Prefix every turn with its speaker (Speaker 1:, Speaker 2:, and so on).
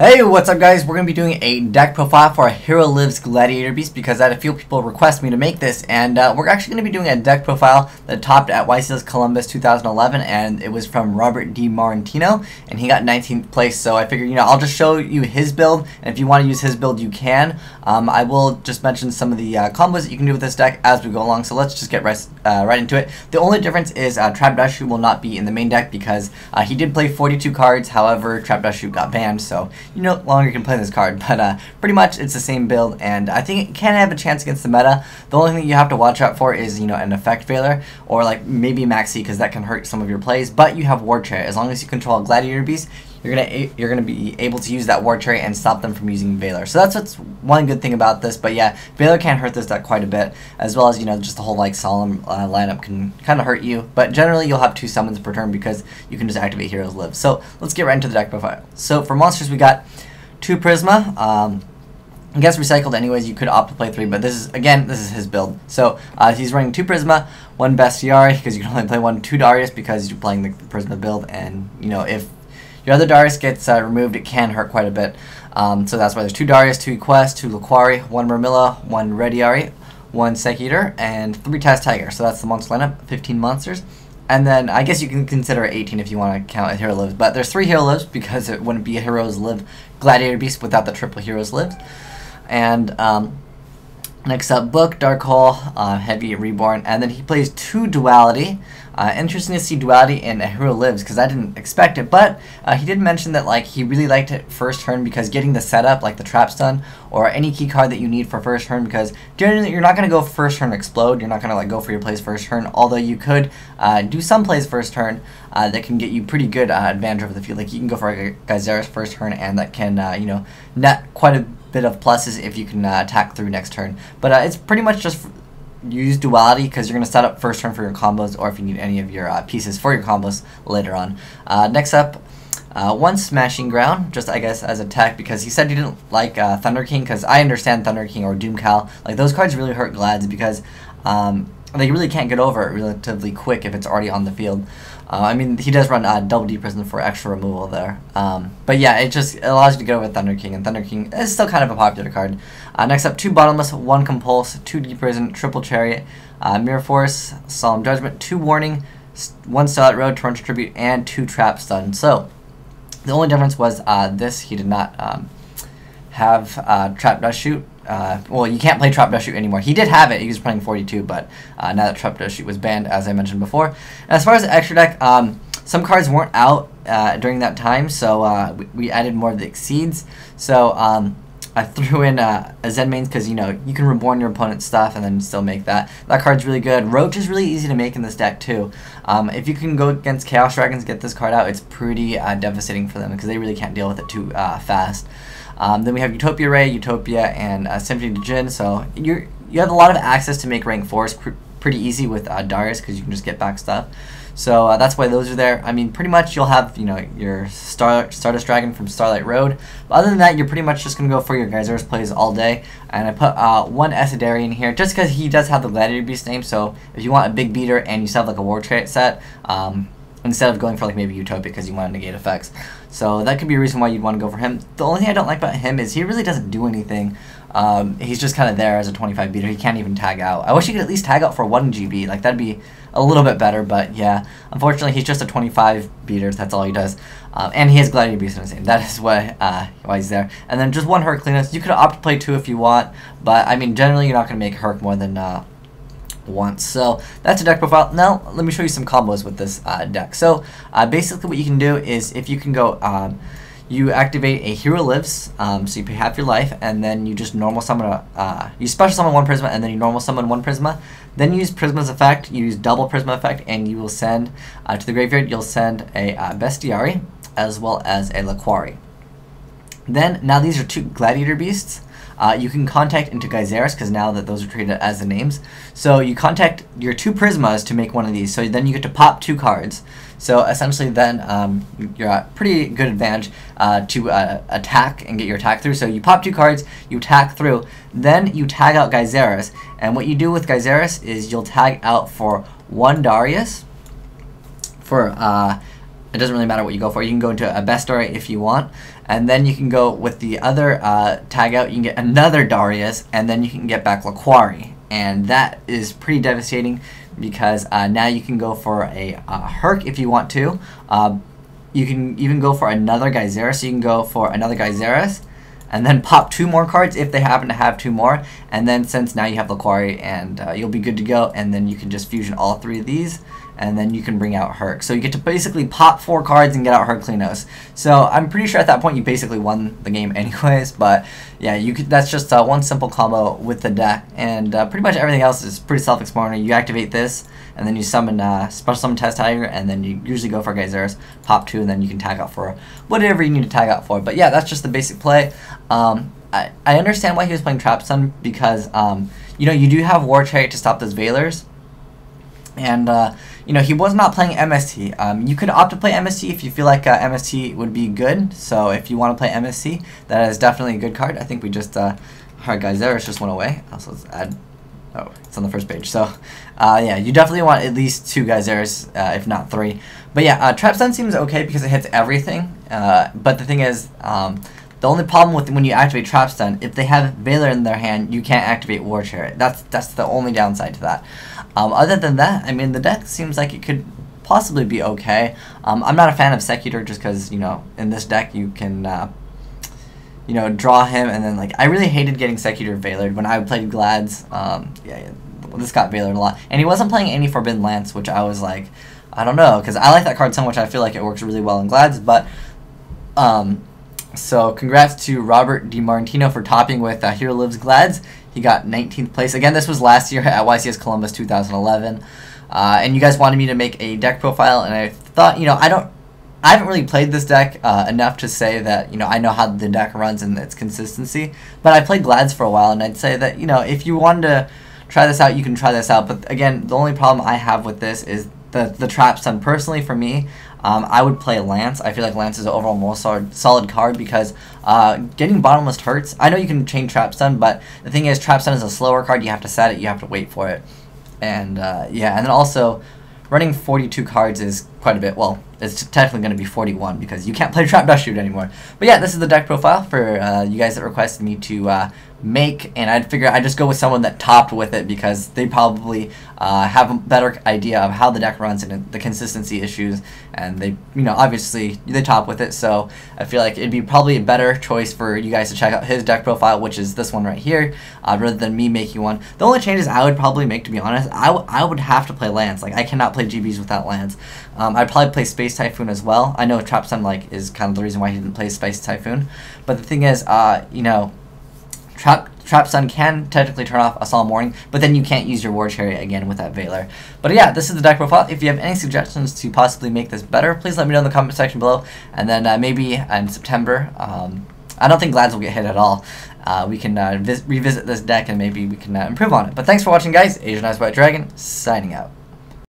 Speaker 1: Hey, what's up guys? We're going to be doing a deck profile for a Hero Lives Gladiator Beast because I had a few people request me to make this, and we're actually going to be doing a deck profile that topped at YCS Columbus 2011, and it was from Robert DiMartino, and he got 19th place. So I figured, I'll just show you his build, and if you want to use his build, you can. I will just mention some of the combos that you can do with this deck as we go along, so let's just get right into it. The only difference is Trapdashu will not be in the main deck because he did play 42 cards, however, Trapdashu got banned, so you no longer can play this card, but pretty much it's the same build, and I think it can have a chance against the meta. The only thing you have to watch out for is, an effect failure, or like maybe Maxi, because that can hurt some of your plays, but you have War Chariot. As long as you control a Gladiator Beast, you're gonna be able to use that War Chariot and stop them from using Valor. So that's what's one good thing about this, but yeah, Valor can hurt this deck quite a bit, as well as, just the whole like Solemn lineup can kind of hurt you, but generally you'll have 2 summons per turn because you can just activate Heroes Live. So let's get right into the deck profile. So for monsters we got 2 Prisma. I guess recycled anyways, you could opt to play 3, but this is his build. So he's running 2 Prisma, 1 Bestiari, because you can only play 2 Darius because you're playing the Prisma build, and if your other Darius gets removed, it can hurt quite a bit. So that's why there's 2 Darius, 2 Equest, 2 Laquari, 1 Mermilla, 1 Rediari, 1 Sekitor, and 3 Taz Tiger. So that's the monster lineup, 15 monsters. And then I guess you can consider 18 if you want to count a Hero Lives, but there's 3 Hero Lives because it wouldn't be a Heroes Live Gladiator Beast without the triple Heroes Lives. And next up, Book, Dark Hole, Heavy, Reborn, and then he plays 2 Duality. Interesting to see Duality in a Hero Lives because I didn't expect it, but he did mention that he really liked it first turn because getting the setup, like the trap stun or any key card that you need for first turn, because generally you're not going to go first turn explode, you're not going to go for your plays first turn, although you could do some plays first turn that can get you pretty good advantage over the field. Like you can go for a Gyzera's first turn, and that can net quite a bit of pluses if you can attack through next turn. But it's pretty much just use Duality because you're going to set up first turn for your combos, or if you need any of your pieces for your combos later on. Next up, 1 Smashing Ground, just I guess as a tech, because he said he didn't like Thunder King, because I understand Thunder King or Doom Cal. Like those cards really hurt Glads because they really can't get over it relatively quick if it's already on the field. I mean, he does run Double D Prison for extra removal there. But yeah, it allows you to get over Thunder King, and Thunder King is still kind of a popular card. Next up, 2 Bottomless, 1 Compulse, 2 Deep Prison, Triple Chariot, Mirror Force, Solemn Judgment, 2 Warning, 1 Starlight Road, Torrential Tribute, and 2 Trap Stun. So the only difference was this, he did not have Trap Dust Shoot. Well, you can't play Trap Dust Shoot anymore. He did have it, he was playing 42, but now that Trap Dust Shoot was banned, as I mentioned before. And as far as the extra deck, some cards weren't out during that time, so we added more of the Exceeds. So I threw in a Zen Mains because, you can reborn your opponent's stuff and then still make that. That card's really good. Roach is really easy to make in this deck, too. If you can go against Chaos Dragons, get this card out, it's pretty devastating for them because they really can't deal with it too fast. Then we have Utopia Ray, Utopia, and Symphony to Jin. So you have a lot of access to make rank 4s pretty easy with Darius because you can just get back stuff. So that's why those are there. I mean, pretty much you'll have your Stardust Dragon from Starlight Road. But other than that, you're pretty much just gonna go for your Gyzera's plays all day. And I put 1 Esadari in here just because he does have the Gladiator Beast name. So if you want a big beater and you still have like a War Chariot set, instead of going for like maybe Utopia because you want to negate effects. So that could be a reason why you'd want to go for him. The only thing I don't like about him is he really doesn't do anything. He's just kind of there as a 25 beater. He can't even tag out. I wish he could at least tag out for 1 GB. Like that'd be a little bit better, but yeah. Unfortunately, he's just a 25 beater. That's all he does. And he has Gladiator Beast in his name. That is why he's there. And then just 1 Hercules. You could opt to play 2 if you want, but I mean, generally you're not going to make Herc more than once. So that's a deck profile. Now let me show you some combos with this deck. So basically what you can do is if you can go you activate a Hero Lives, so you pay half your life, and then you just normal summon you special summon 1 Prisma, and then you normal summon 1 Prisma. Then you use Prisma's effect, you use double Prisma effect, and you will send to the graveyard, you'll send a Bestiari as well as a Laquari. Then now these are 2 Gladiator Beasts. You can contact into Gyzera's because now that those are treated as the names. So you contact your 2 Prismas to make one of these. So then you get to pop 2 cards. So essentially then you're at pretty good advantage to attack and get your attack through. So you pop 2 cards, you attack through, then you tag out Gyzera's. And what you do with Gyzera's is you'll tag out for 1 Darius for It doesn't really matter what you go for. You can go into a Bestiari if you want. and then you can go with the other tag out, you can get another Darius, and then you can get back Laquari, and that is pretty devastating because now you can go for a Herc if you want to. You can even go for another Geyseris, so you can go for another Geyseris, and then pop 2 more cards if they happen to have 2 more, and then since now you have Laquari, and you'll be good to go, and then you can just fusion all 3 of these, and then you can bring out Herc. So you get to basically pop 4 cards and get out Hercules. So I'm pretty sure at that point you basically won the game anyways, but yeah, that's just one simple combo with the deck, and pretty much everything else is pretty self-explanatory. You activate this, and then you summon Special Summon Test Tiger, and then you usually go for Geyseris, pop 2, and then you can tag out for whatever you need to tag out for. But yeah, that's just the basic play. I understand why he was playing Trap Stun, because you know, you do have War Chariot to stop those Veilers, and you know, he was not playing MST. You could opt to play MST if you feel like MST would be good. So if you want to play MST, that is definitely a good card. I think we just our Geyseris just went away. Also, let's add. Oh, it's on the first page. So yeah, you definitely want at least 2 Geyseris, if not 3. But yeah, Trap Stun seems okay because it hits everything. But the thing is, the only problem with when you activate Trap Stun, if they have Veiler in their hand, you can't activate War Chariot. That's the only downside to that. Other than that, I mean, the deck seems like it could possibly be okay. I'm not a fan of Secutor just because, you know, in this deck you can, you know, draw him, and then, like, I really hated getting Secutor Veilered when I played Glads. Yeah, this got Veilered a lot. And he wasn't playing any Forbidden Lance, which I was like, I don't know, because I like that card so much, I feel like it works really well in Glads, but, so congrats to Robert DiMartino for topping with Hero Lives Glads. He got 19th place. Again, this was last year at YCS Columbus 2011. And you guys wanted me to make a deck profile, and I thought, you know, I haven't really played this deck enough to say that, you know, I know how the deck runs and its consistency. But I played Glads for a while, and I'd say that, you know, if you wanted to try this out, you can try this out. But again, the only problem I have with this is the Trap Stun. Personally, for me, I would play Lance. I feel like Lance is an overall more solid card because getting Bottomless hurts. I know you can chain Trap Stun, but the thing is, Trap Stun is a slower card. You have to set it. You have to wait for it. And yeah, and then also running 42 cards is quite a bit. Well, it's technically going to be 41 because you can't play Trap Dust Shoot anymore. But yeah, this is the deck profile for you guys that requested me to make, and I'd figure I'd just go with someone that topped with it because they probably have a better idea of how the deck runs and the consistency issues, and they, you know, obviously they top with it, so I feel like it'd be probably a better choice for you guys to check out his deck profile, which is this one right here, rather than me making one. The only changes I would probably make, to be honest, I would have to play Lance. Like, I cannot play GBs without Lance. I'd probably play Space Typhoon as well. I know Trap Stun, like, is kind of the reason why he didn't play Space Typhoon, but the thing is, you know, Trap Stun can technically turn off a Solemn Warning, but then you can't use your War Chariot again with that Veiler. But yeah, this is the deck profile. If you have any suggestions to possibly make this better, please let me know in the comment section below. And then maybe in September, I don't think Glads will get hit at all. We can revisit this deck and maybe we can improve on it. But thanks for watching, guys. Asian Eyes White Dragon, signing out.